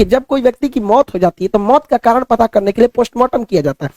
जब कोई व्यक्ति की मौत हो जाती है तो मौत का कारण पता करने के लिए पोस्टमार्टम किया जाता है।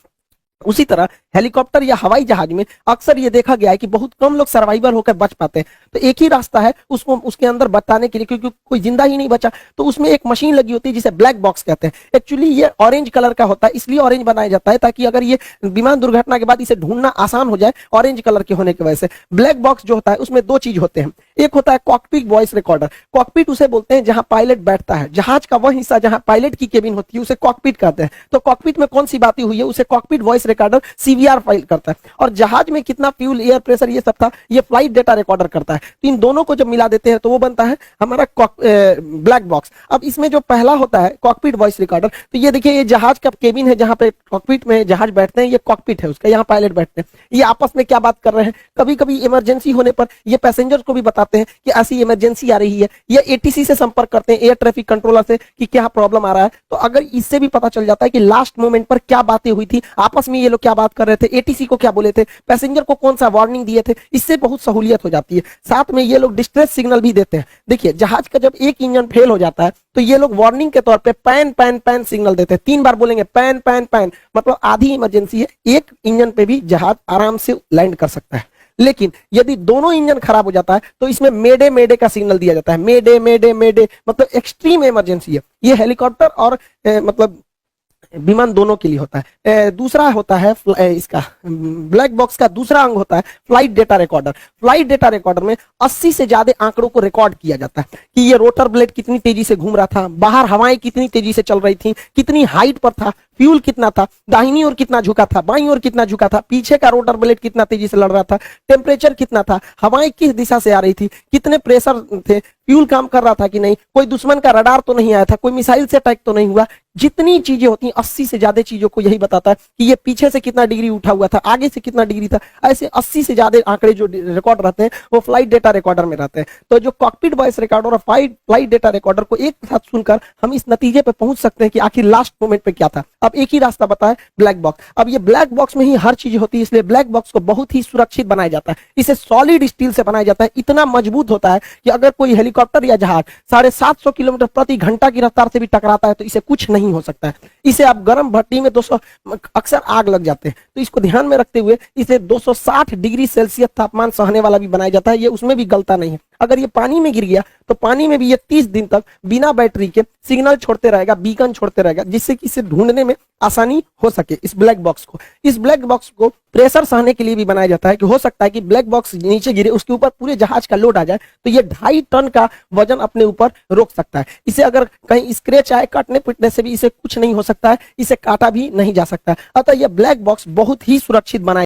उसी तरह हेलीकॉप्टर या हवाई जहाज में अक्सर ये देखा गया है कि बहुत कम लोग सर्वाइवर होकर बच पाते हैं। तो एक ही रास्ता है उसको उसके अंदर बताने के लिए, क्योंकि कोई जिंदा ही नहीं बचा, तो उसमें एक मशीन लगी होती है जिसे ब्लैक बॉक्स कहते हैं। एक्चुअली ये ऑरेंज कलर का होता है, इसलिए ऑरेंज बनाया जाता है ताकि अगर ये विमान दुर्घटना के बाद इसे ढूंढना आसान हो जाए, ऑरेंज कलर के होने की वजह से। ब्लैक बॉक्स जो होता है उसमें दो चीज होते हैं, एक होता है कॉकपिट वॉइस रिकॉर्डर। कॉकपिट उसे बोलते हैं जहां पायलट बैठता है, जहाज का वह हिस्सा जहां पायलट की केबिन होती है उसे कॉकपिट कहते हैं। तो कॉकपिट में कौन सी बातें हुई है उसे cockpit voice recorder CVR file करता है। और जहाज में कितना फ्यूल, एयर प्रेशर, ये सब था, ये फ्लाइट डेटा रिकॉर्डर करता है। तो इन दोनों को जब मिला देते हैं तो वो बनता है हमारा ब्लैक बॉक्स। अब इसमें जो पहला होता है कॉकपिट वॉइस रिकॉर्डर, तो ये देखिए ये जहाज का केबिन है जहां पे कॉकपिट में जहाज बैठते हैं, ये कॉकपिट है उसका, यहाँ पायलट बैठते हैं। ये आपस में क्या बात कर रहे हैं, कभी कभी इमरजेंसी होने पर ये पैसेंजर को भी बताते हैं कि ऐसी इमरजेंसी आ रही है। ये एटीसी से संपर्क करते हैं, एयर ट्रैफिक कंट्रोलर से, कि क्या प्रॉब्लम आ रहा है। तो अगर इससे भी पता चल जाता है कि लास्ट मोमेंट पर क्या बातें हुई थी, आपस में ये लोग क्या बात कर रहे थे, एटीसी को क्या बोले थे, पैसेंजर को कौन सा वार्निंग दिए थे, इससे बहुत सहूलियत हो जाती है। साथ में ये लोग डिस्ट्रेस सिग्नल भी देते हैं। देखिए जहाज का जब एक इंजन फेल हो जाता है तो ये लोग वार्निंग के तौर पे पैन पैन पैन सिग्नल देते हैं। 3 बार बोलेंगे पैन पैन पैन, मतलब आधी इमरजेंसी है, एक इंजन पे भी जहाज आराम से लैंड कर सकता है। लेकिन यदि दोनों इंजन खराब हो जाता है तो इसमें मेडे मेडे का सिग्नल दिया जाता है। मेडे मेडे मेडे मतलब एक्सट्रीम इमरजेंसी है। ये हेलीकॉप्टर और मतलब विमान दोनों के लिए होता है। दूसरा होता है इसका ब्लैक बॉक्स का दूसरा अंग होता है flight data recorder. Flight data recorder में 80 से ज्यादा आंकड़ों को रिकॉर्ड किया जाता है कि ये रोटर ब्लेड कितनी तेजी से घूम रहा था, बाहर हवाएं कितनी तेजी से चल रही थी, कितनी हाइट पर था, फ्यूल कितना था, दाहिनी ओर कितना झुका था, बाईं ओर कितना झुका था, पीछे का रोटर ब्लेड कितना तेजी से लड़ रहा था, टेम्परेचर कितना था, हवाएं किस दिशा से आ रही थी, कितने प्रेशर थे, फ्यूल काम कर रहा था कि नहीं, कोई दुश्मन का रडार तो नहीं आया था, कोई मिसाइल से अटैक तो नहीं हुआ। जितनी चीजें होती हैं 80 से ज्यादा चीजों को यही बताता है कि ये पीछे से कितना डिग्री उठा हुआ था, आगे से कितना डिग्री था। ऐसे 80 से ज्यादा आंकड़े जो रिकॉर्ड रहते हैं वो फ्लाइट डेटा रिकॉर्डर में रहते हैं। तो जो कॉकपिट वॉइस रिकॉर्डर और फ्लाइट डेटा रिकॉर्डर को एक साथ सुनकर हम इस नतीजे पे पहुंच सकते हैं कि आखिर लास्ट मोमेंट पे क्या था। अब एक ही रास्ता बताया, ब्लैक बॉक्स। अब ये ब्लैक बॉक्स में ही हर चीज होती है, इसलिए ब्लैक बॉक्स को बहुत ही सुरक्षित बनाया जाता है। इसे सॉलिड स्टील से बनाया जाता है, इतना मजबूत होता है कि अगर कोई हेलीकॉप्टर या जहाज 750 किलोमीटर प्रति घंटा की रफ्तार से भी टकराता है तो इसे कुछ नहीं हो सकता है। इसे आप गर्म भट्टी में 200 अक्सर आग लग जाते हैं, तो इसको ध्यान में रखते हुए इसे 260 डिग्री सेल्सियस तापमान सहने वाला भी बनाया जाता है। ये उसमें भी गलता नहीं है। अगर ये पानी में गिर गया तो पानी में भी ये 30 दिन तक बिना बैटरी के सिग्नल छोड़ते रहेगा, बीकन छोड़ते रहेगा, जिससे कि इसे ढूंढने में आसानी हो सके। इस ब्लैक बॉक्स को प्रेशर सहने के लिए भी बनाया जाता है कि हो सकता है कि ब्लैक बॉक्स नीचे गिरे, उसके ऊपर पूरे जहाज का लोड आ जाए तो ये 2.5 टन का वजन अपने ऊपर रोक सकता है। इसे अगर कहीं स्क्रैच आए, काटने पीटने से भी इसे कुछ नहीं हो सकता है, इसे काटा भी नहीं जा सकता है। अतः यह ब्लैक बॉक्स बहुत ही सुरक्षित बनाया